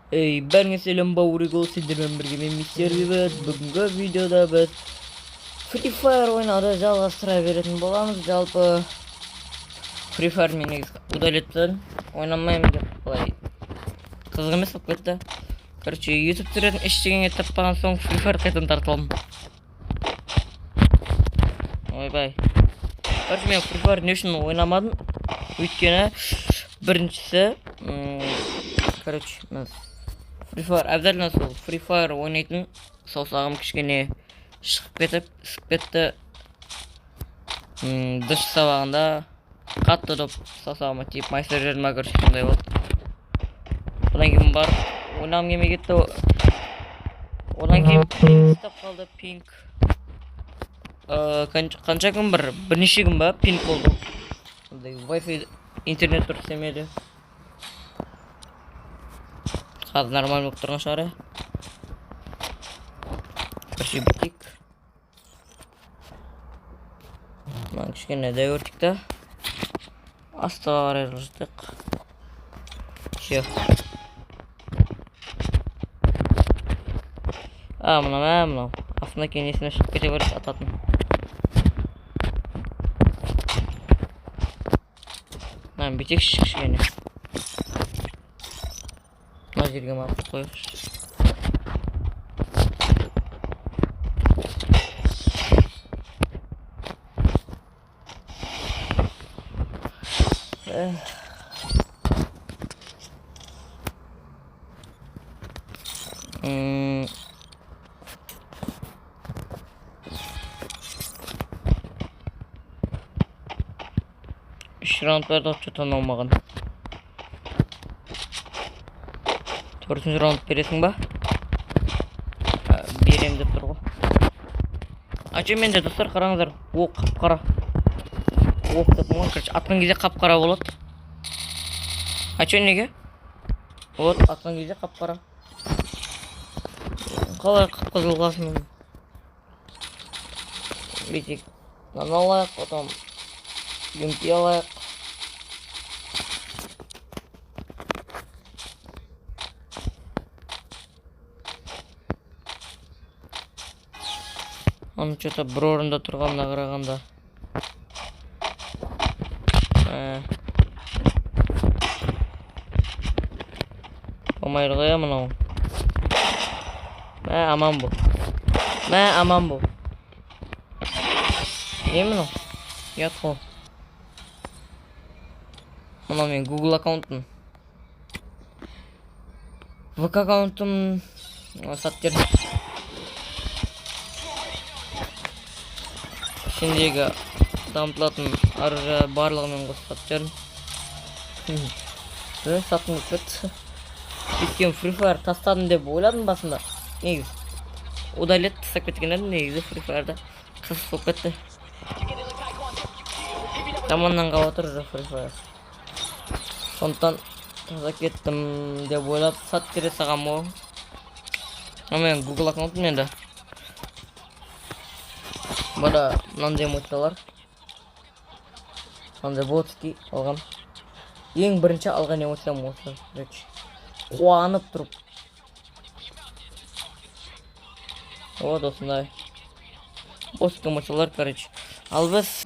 Бәріңе сәлем бауырыгол, сендермен бірге мен мистер Вивет. Бүгінгі видеода біз Free Fire ойнауды жалғастыра беретін боламыз. Жалпы Free Fire мен негізі удалеттен ойнамаймын деп былай қызық емес болып кетті. Короче, YouTube түсіретін ештеңе таппаған соң Free Fire қайтадан тартыламын. Ойбай. Короче, мен Free Fire не үшін ойнамадым? Өйткені біріншісі короче, Free Fire әбдәлінен сол Free Fire ойнайтын саусағым кішкене шығып кетіп, ісіп кетті. Дұрыс сабағында қатты доп саусағыма тиіп, майыстар жеріме көрші сондай болды. Одан кейін бар, ойнағым келмей кетті. Одан кейін пинг ұстап қалды, пинг. Қанша күн бірнеше күн ба пинг болды. Wi-Fi интернет дұрыс істемеді. Қазір нормально болып тұрған шығар. Короче, бітейік. Мынаны кішкене дәуіртік та. Астыға қарай жылжыттық. Все. Мынау. Астына кейін есіне шығып кете беріп ататын. Бітейік кішкене. Мына жерге мақсат қойықшы. Үш раундтарда отчеттан алмаған. 4-ші раунд бересің ба? Берем деп тұр ғой. Менде достар қараңыздар. Оқ қап-қара. Оқ деп мұған короче атқан кезде қап-қара болады. Неге? Вот атқан кезде қап-қара. Қалай қып-қызыл қалсын. Бетек нан алайық, потом юмпи алайық. Оны что-то бір орында тұрғанына қарағанда. Болмайды ғой мынау. Аман бол. Аман бол. Не мынау? Ұят қой. Мынау мен Google аккаунтым. VK аккаунтым саттер. Ішіндегі дамытылатын аржа барлығымен қосып жүрмін. Сатым өтпеді. Өйткені Free Fire тастадым деп ойладым басында. Негізі удалет тастап кеткен едім, негізі Free Fire'да қысып болып кетті. Жаманнан қалып отыр Free Fire. Сондықтан таза кеттім деп ойлап сат кере саған ғой. Мен Google аккаунтым енді. Бада мынандай эмоциялар. Мынандай ботский алған. Ең бірінші алған эмоциям осы. Қуанып тұрып. Вот осындай. Ботский эмоциялар, короче. Ал біз